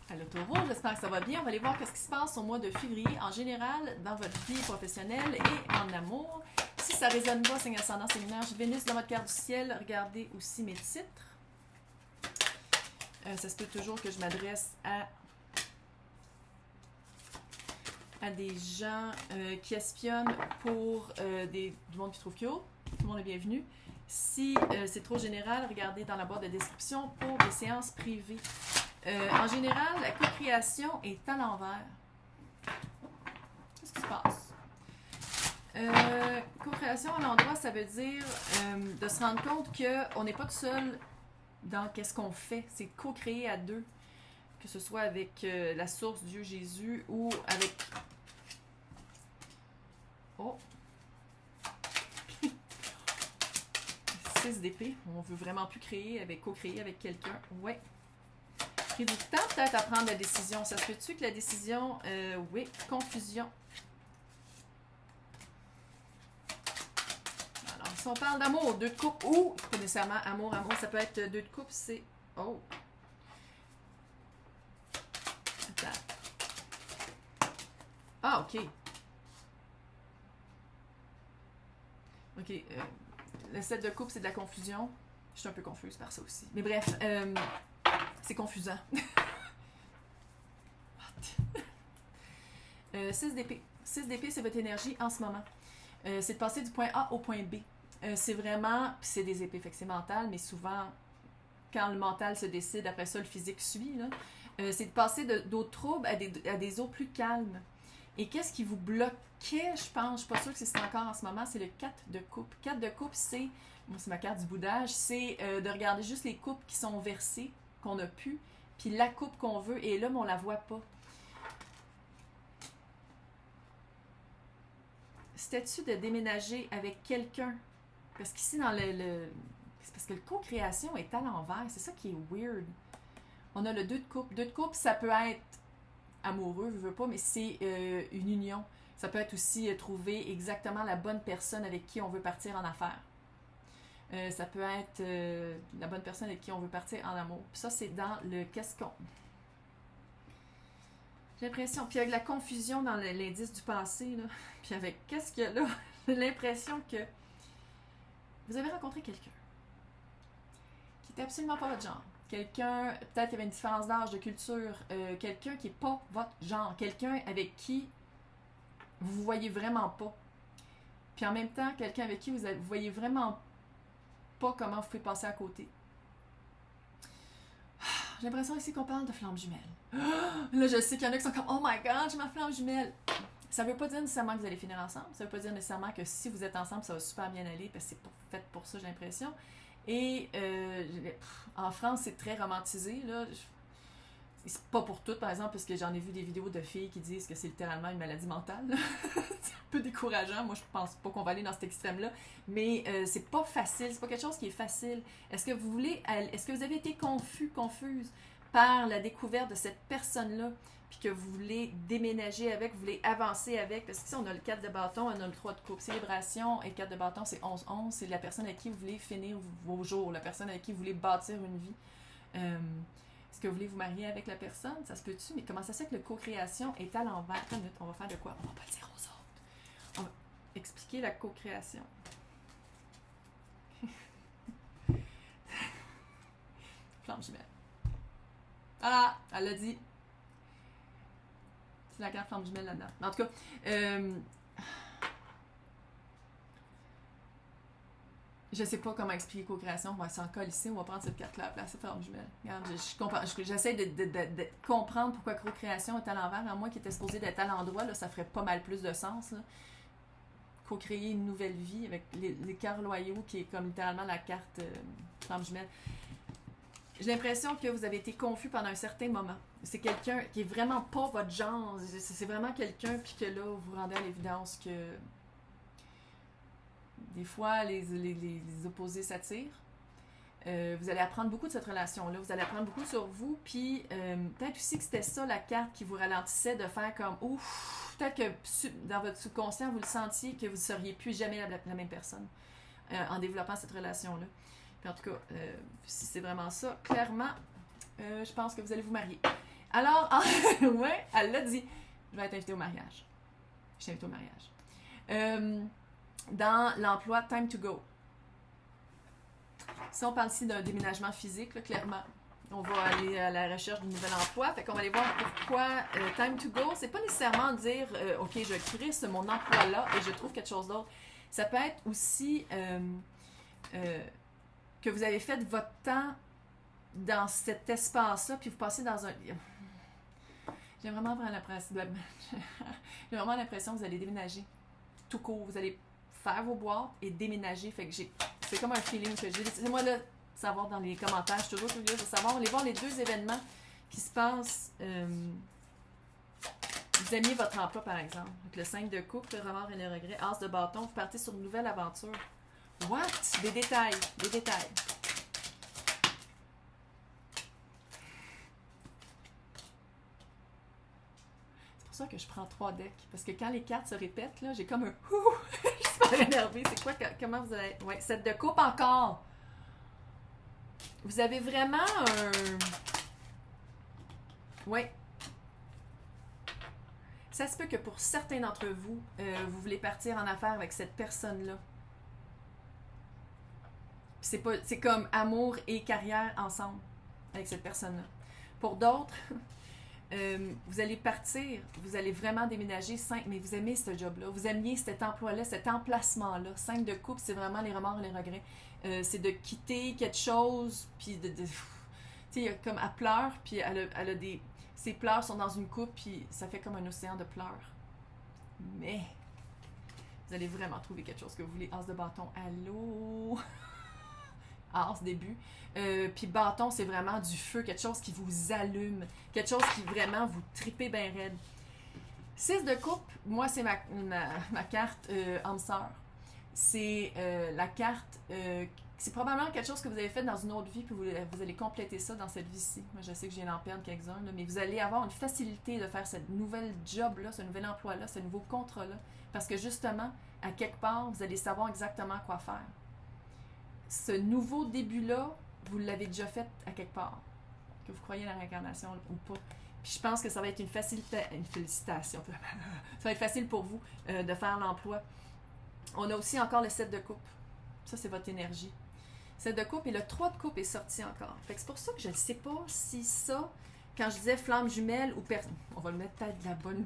Allô Taureau, j'espère que ça va bien. On va aller voir ce qui se passe au mois de février en général dans votre vie professionnelle et en amour. Si ça résonne pas, signe ascendant, signe lunaire, j'ai Vénus dans votre carte du ciel. Regardez aussi mes titres. Ça se peut toujours que je m'adresse à des gens qui espionnent pour du monde qui trouve cute. Tout le monde est bienvenu. Si c'est trop général, regardez dans la barre de description pour des séances privées. En général, la co-création est à l'envers. Qu'est-ce qui se passe? Co-création à l'endroit, ça veut dire de se rendre compte qu'on n'est pas tout seul dans qu'est-ce qu'on fait. C'est co-créer à deux. Que ce soit avec la source, Dieu, Jésus, ou avec... Oh! 6 d'épée. On veut vraiment plus co-créer avec quelqu'un. Ouais. Pris du temps peut-être à prendre la décision. Ça se peut-tu que la décision... oui, confusion. Alors, si on parle d'amour, 2 de coupe, ou pas nécessairement amour, ça peut être 2 de coupe, c'est... Oh! Attends. Ah, ok. Ok, le 7 de coupe, c'est de la confusion. Je suis un peu confuse par ça aussi. Mais bref, c'est confusant. 6 d'épée. 6 d'épée, c'est votre énergie en ce moment. C'est de passer du point A au point B. C'est vraiment, puis c'est des épées, fait que c'est mental, mais souvent, quand le mental se décide, après ça, le physique suit. Là. C'est de passer d'eau trouble à des eaux plus calmes. Et qu'est-ce qui vous bloquait, je pense, je suis pas sûre que c'est encore en ce moment, c'est le 4 de coupe. 4 de coupe, c'est, moi c'est ma carte du boudage, c'est de regarder juste les coupes qui sont versées, qu'on a pu, puis la coupe qu'on veut, et là, mais on la voit pas. C'était-tu de déménager avec quelqu'un? Parce qu'ici, dans c'est parce que le co-création est à l'envers, c'est ça qui est weird. On a le 2 de coupe. 2 de coupe, ça peut être amoureux, je veux pas, mais c'est une union. Ça peut être aussi trouver exactement la bonne personne avec qui on veut partir en affaires. Ça peut être la bonne personne avec qui on veut partir en amour. Puis ça, c'est dans le qu'est-ce qu'on... J'ai l'impression, puis avec la confusion dans l'indice du passé, là, puis avec qu'est-ce qu'il y a là, j'ai l'impression que vous avez rencontré quelqu'un qui n'était absolument pas votre genre. Quelqu'un, peut-être qu'il y avait une différence d'âge, de culture, quelqu'un qui n'est pas votre genre, quelqu'un avec qui vous voyez vraiment pas. Puis en même temps, quelqu'un avec qui vous voyez vraiment pas comment vous pouvez passer à côté. J'ai l'impression ici qu'on parle de flamme jumelle. Là, je sais qu'il y en a qui sont comme « Oh my God, j'ai ma flamme jumelle! » Ça veut pas dire nécessairement que vous allez finir ensemble. Ça veut pas dire nécessairement que si vous êtes ensemble, ça va super bien aller, parce que c'est fait pour ça, j'ai l'impression. Et en France, c'est très romantisé, là. C'est pas pour toutes, par exemple, parce que j'en ai vu des vidéos de filles qui disent que c'est littéralement une maladie mentale. C'est un peu décourageant. Moi, je pense pas qu'on va aller dans cet extrême-là. Mais c'est pas facile. C'est pas quelque chose qui est facile. Est-ce que vous avez été confuse par la découverte de cette personne-là, puis que vous voulez déménager avec, vous voulez avancer avec? Parce qu'ici, on a le 4 de bâton, on a le 3 de coupe. Célébration et 4 de bâton, c'est 11-11. C'est la personne avec qui vous voulez finir vos jours, la personne avec qui vous voulez bâtir une vie. Est-ce que vous voulez vous marier avec la personne? Ça se peut-tu? Mais comment ça se fait que le co-création est à l'envers? Attends une minute, on va faire de quoi? On va pas le dire aux autres. On va expliquer la co-création. Flamme jumelle. Ah! Elle l'a dit. C'est la carte flamme jumelle là-dedans. En tout cas, je sais pas comment expliquer co-création. On va s'en coller ici. On va prendre cette carte-là à la place de flamme jumelle. Regarde, j'essaie de comprendre pourquoi co-création est à l'envers. À moi qui était supposé d'être à l'endroit, là, ça ferait pas mal plus de sens. Là. Co-créer une nouvelle vie avec les cœurs loyaux, qui est comme littéralement la carte flamme jumelle. J'ai l'impression que vous avez été confus pendant un certain moment. C'est quelqu'un qui est vraiment pas votre genre. C'est vraiment quelqu'un, puis que là, vous vous rendez à l'évidence que des fois, les opposés s'attirent. Vous allez apprendre beaucoup de cette relation-là. Vous allez apprendre beaucoup sur vous. Puis, peut-être aussi que c'était ça, la carte qui vous ralentissait de faire comme « Ouf! » Peut-être que dans votre subconscient, vous le sentiez que vous ne seriez plus jamais la même personne en développant cette relation-là. Puis en tout cas, si c'est vraiment ça, clairement, je pense que vous allez vous marier. Alors, ouais, elle l'a dit. Je vais être invitée au mariage. Je suis invitée au mariage. Dans l'emploi Time to Go. Si on parle ici d'un déménagement physique, là, clairement, on va aller à la recherche d'un nouvel emploi. Fait qu'on va aller voir pourquoi Time to Go, c'est pas nécessairement dire OK, je crée mon emploi-là et je trouve quelque chose d'autre. Ça peut être aussi que vous avez fait votre temps dans cet espace-là, puis vous passez dans un... J'ai vraiment l'impression que vous allez déménager tout court. Vous allez faire vos boîtes et déménager. Fait que c'est comme un feeling que j'ai. Laissez-moi là savoir dans les commentaires. Je suis toujours curieuse de savoir. On va voir les deux événements qui se passent. Vous aimiez votre emploi, par exemple. Donc, le 5 de coupe, le remords et le regret. As de bâton, vous partez sur une nouvelle aventure. What? Des détails. Des détails. C'est pour ça que je prends 3 decks. Parce que quand les cartes se répètent, là, j'ai comme un ouh, je suis super énervée. C'est quoi, comment vous allez. Ouais, 7 de coupe encore. Vous avez vraiment un. Ouais. Ça se peut que pour certains d'entre vous, vous voulez partir en affaires avec cette personne-là. C'est comme amour et carrière ensemble avec cette personne-là. Pour d'autres. Vous allez partir, vous allez vraiment déménager 5, mais vous aimez ce job-là, vous aimiez cet emploi-là, cet emplacement-là. 5 de coupe, c'est vraiment les remords et les regrets. C'est de quitter quelque chose, puis tu sais, comme elle pleure, puis elle a des... Ses pleurs sont dans une coupe, puis ça fait comme un océan de pleurs. Mais vous allez vraiment trouver quelque chose que vous voulez. As de bâton, allô? As, début. Puis bâton, c'est vraiment du feu, quelque chose qui vous allume, quelque chose qui vraiment vous tripez bien raide. 6 de coupe, moi, c'est ma carte âme sœur. C'est la carte, c'est probablement quelque chose que vous avez fait dans une autre vie, puis vous allez compléter ça dans cette vie-ci. Moi, je sais que je viens d'en perdre quelques-uns, là, mais vous allez avoir une facilité de faire cette nouvelle job-là, ce nouvel emploi-là, ce nouveau contrat-là, parce que justement, à quelque part, vous allez savoir exactement quoi faire. Ce nouveau début-là, vous l'avez déjà fait à quelque part. Que vous croyez à la réincarnation ou pas. Puis je pense que ça va être une félicitation. Ça va être facile pour vous de faire l'emploi. On a aussi encore le 7 de coupe. Ça, c'est votre énergie. 7 de coupe et le 3 de coupe est sorti encore. Fait que c'est pour ça que je ne sais pas si ça, quand je disais flamme jumelle ou personne. On va le mettre peut-être de la bonne.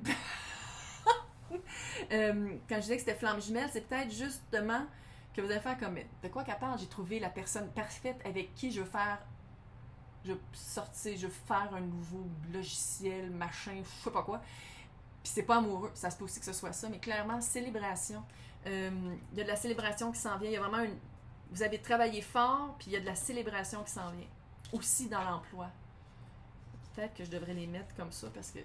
Quand je disais que c'était flamme jumelle, c'est peut-être justement que vous allez faire comme de quoi qu'elle parle, j'ai trouvé la personne parfaite avec qui je veux faire je veux faire un nouveau logiciel, machin, je sais pas quoi. Puis c'est pas amoureux, ça se peut aussi que ce soit ça, mais clairement, célébration. Il y a de la célébration qui s'en vient, il y a vraiment une... Vous avez travaillé fort, puis il y a de la célébration qui s'en vient. Aussi dans l'emploi. Peut-être que je devrais les mettre comme ça, parce que...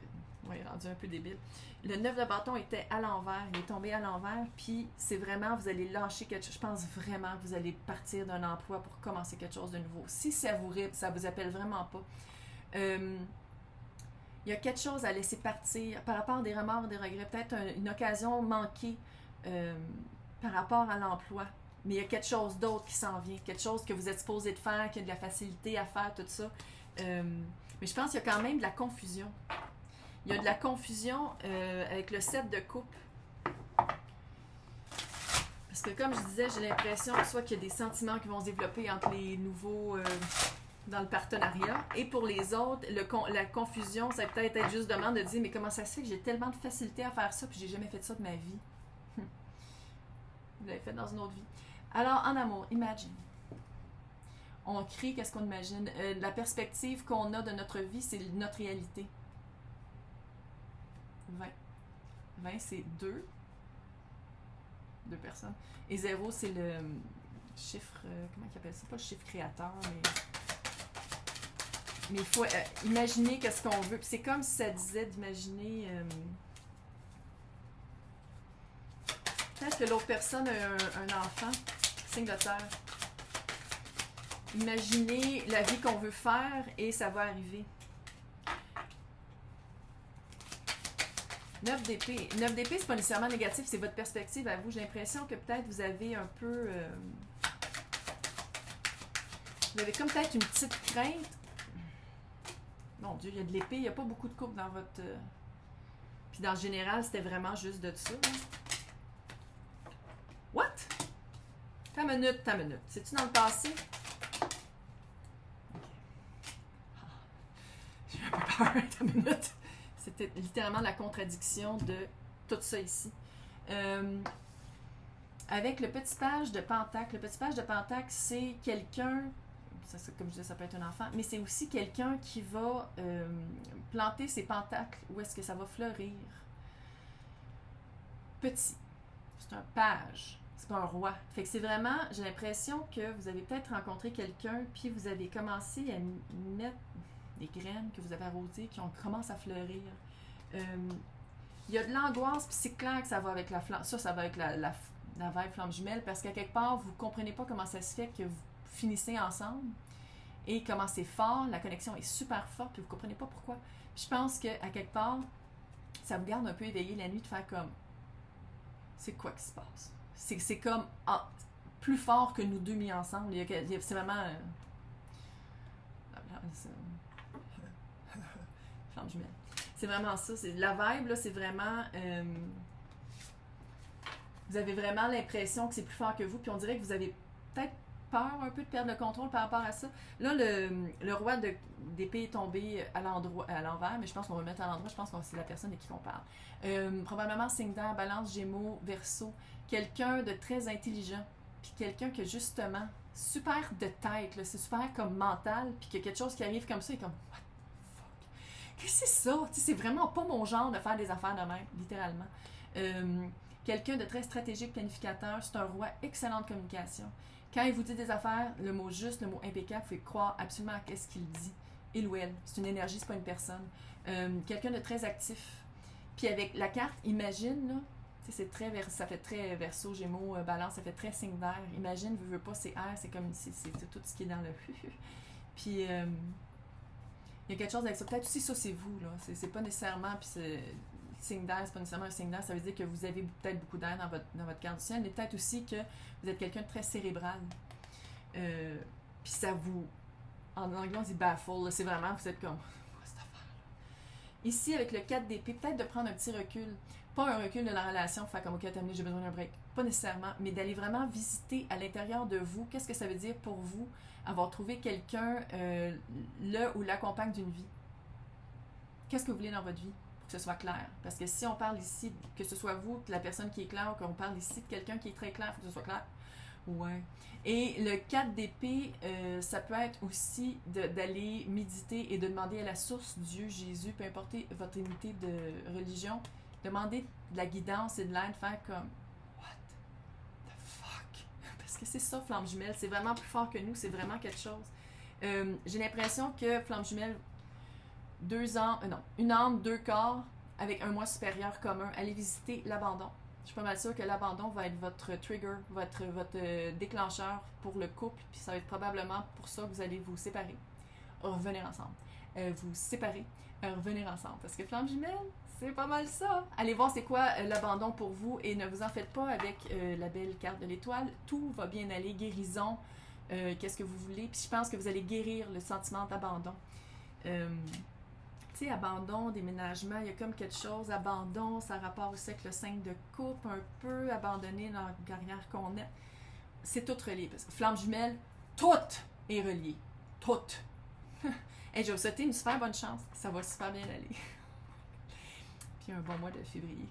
Ouais, rendu un peu débile. Le 9 de bâton était à l'envers, il est tombé à l'envers, puis c'est vraiment, vous allez lâcher quelque chose. Je pense vraiment que vous allez partir d'un emploi pour commencer quelque chose de nouveau. Si ça vous appelle vraiment pas. Il y a quelque chose à laisser partir par rapport à des remords, des regrets, peut-être une occasion manquée par rapport à l'emploi. Mais il y a quelque chose d'autre qui s'en vient, quelque chose que vous êtes supposé de faire, qui a de la facilité à faire, tout ça. Mais je pense qu'il y a quand même de la confusion. Il y a de la confusion avec le 7 de coupe. Parce que comme je disais, j'ai l'impression soit qu'il y a des sentiments qui vont se développer entre les nouveaux dans le partenariat. Et pour les autres, la confusion, ça peut être justement de dire mais comment ça se fait que j'ai tellement de facilité à faire ça puis j'ai jamais fait ça de ma vie. Vous l'avez fait dans une autre vie. Alors, en amour, imagine. On crée qu'est-ce qu'on imagine. La perspective qu'on a de notre vie, c'est notre réalité. 20. 20, c'est 2. 2 personnes. Et 0, c'est le chiffre... comment il appelle ça? Pas le chiffre créateur, mais il faut imaginer qu'est-ce qu'on veut. Puis c'est comme si ça disait d'imaginer... peut-être que l'autre personne a un enfant. Signe de terre. Imaginez la vie qu'on veut faire et ça va arriver. 9 d'épée. 9 d'épée, c'est pas nécessairement négatif, c'est votre perspective à vous. J'ai l'impression que peut-être vous avez un peu... vous avez comme peut-être une petite crainte. Mon Dieu, il y a de l'épée, il n'y a pas beaucoup de coupes dans votre... Puis dans le général, c'était vraiment juste de ça. Hein. What? Ta minute. C'est-tu dans le passé? Ok. J'ai un peu peur, ta minute. C'était littéralement la contradiction de tout ça ici. Avec le petit page de Pentacle. Le petit page de Pentacle, c'est quelqu'un, comme je disais, ça peut être un enfant, mais c'est aussi quelqu'un qui va planter ses pentacles où est-ce que ça va fleurir. Petit. C'est un page. C'est pas un roi. Fait que c'est vraiment, j'ai l'impression que vous avez peut-être rencontré quelqu'un, puis vous avez commencé à mettre des graines que vous avez arrosées, qui ont commencé à fleurir. Il y a de l'angoisse, puis c'est clair que ça va avec la flamme. Ça va avec la vibe flamme jumelle, parce qu'à quelque part, vous ne comprenez pas comment ça se fait que vous finissez ensemble et comment c'est fort, la connexion est super forte, puis vous ne comprenez pas pourquoi. Puis je pense qu'à quelque part, ça vous garde un peu éveillé la nuit de faire comme c'est quoi qui se passe? C'est comme plus fort que nous deux mis ensemble. C'est vraiment. Flamme jumelle. C'est vraiment ça. La vibe, là, c'est vraiment. Vous avez vraiment l'impression que c'est plus fort que vous, puis on dirait que vous avez peut-être peur un peu de perdre le contrôle par rapport à ça. Là, le roi d'épée est tombé à l'envers, mais je pense qu'on va le mettre à l'endroit. Je pense que c'est la personne de qui on parle. Probablement signe d'air, balance, gémeaux, verseau. Quelqu'un de très intelligent, puis quelqu'un que justement, super de tête, c'est super comme mental, puis qu'il y a quelque chose qui arrive comme ça, et comme, what the fuck? Qu'est-ce que c'est ça? T'sais, c'est vraiment pas mon genre de faire des affaires de même, littéralement. Quelqu'un de très stratégique, planificateur, c'est un roi, excellente communication. Quand il vous dit des affaires, le mot juste, le mot impeccable, vous pouvez croire absolument à ce qu'il dit. Il ou elle, c'est une énergie, c'est pas une personne. Quelqu'un de très actif. Puis avec la carte, imagine, là, ça fait très verseau, gémeaux, balance, ça fait très signe d'air. Imagine, veux pas, c'est air, c'est comme, c'est tout ce qui est dans le... Puis, il y a quelque chose avec ça. Peut-être aussi, ça, c'est vous, là. C'est pas nécessairement, puis signe d'air, c'est pas nécessairement un signe d'air, ça veut dire que vous avez peut-être beaucoup d'air dans votre carte du ciel, mais peut-être aussi que vous êtes quelqu'un de très cérébral. Puis ça vous... En anglais, on dit baffle, là, c'est vraiment, vous êtes comme... Cette affaire-là. Ici, avec le 4 d'épée, peut-être de prendre un petit recul. Pas un recul de la relation, faire comme, ok, terminé, j'ai besoin d'un break. Pas nécessairement, mais d'aller vraiment visiter à l'intérieur de vous, qu'est-ce que ça veut dire pour vous, avoir trouvé quelqu'un, le ou la compagne d'une vie. Qu'est-ce que vous voulez dans votre vie? Que ce soit clair. Parce que si on parle ici, que ce soit vous, la personne qui est claire, ou qu'on parle ici de quelqu'un qui est très clair, il faut que ce soit clair. Ouais. Et le 4 d'épée, ça peut être aussi d'aller méditer et de demander à la source, Dieu, Jésus, peu importe votre unité de religion, demander de la guidance et de l'aide, faire comme what the fuck? Parce que c'est ça, flamme jumelle, c'est vraiment plus fort que nous, c'est vraiment quelque chose. J'ai l'impression que flamme jumelle, une âme, 2 corps, avec un moi supérieur commun. Allez visiter l'abandon. Je suis pas mal sûre que l'abandon va être votre trigger, votre déclencheur pour le couple, puis ça va être probablement pour ça que vous allez vous séparer, revenir ensemble. Vous séparer, revenir ensemble. Parce que flamme jumelle, c'est pas mal ça. Allez voir c'est quoi l'abandon pour vous et ne vous en faites pas avec la belle carte de l'étoile. Tout va bien aller, guérison, qu'est-ce que vous voulez. Puis je pense que vous allez guérir le sentiment d'abandon. Tu sais, abandon, déménagement, il y a comme quelque chose, abandon, ça a rapport aussi avec le 5 de coupe, un peu abandonné dans la carrière qu'on est. C'est tout relié. Parce que flamme jumelle, tout est relié. Tout. Et je vais vous souhaiter une super bonne chance. Ça va super bien aller. Puis un bon mois de février.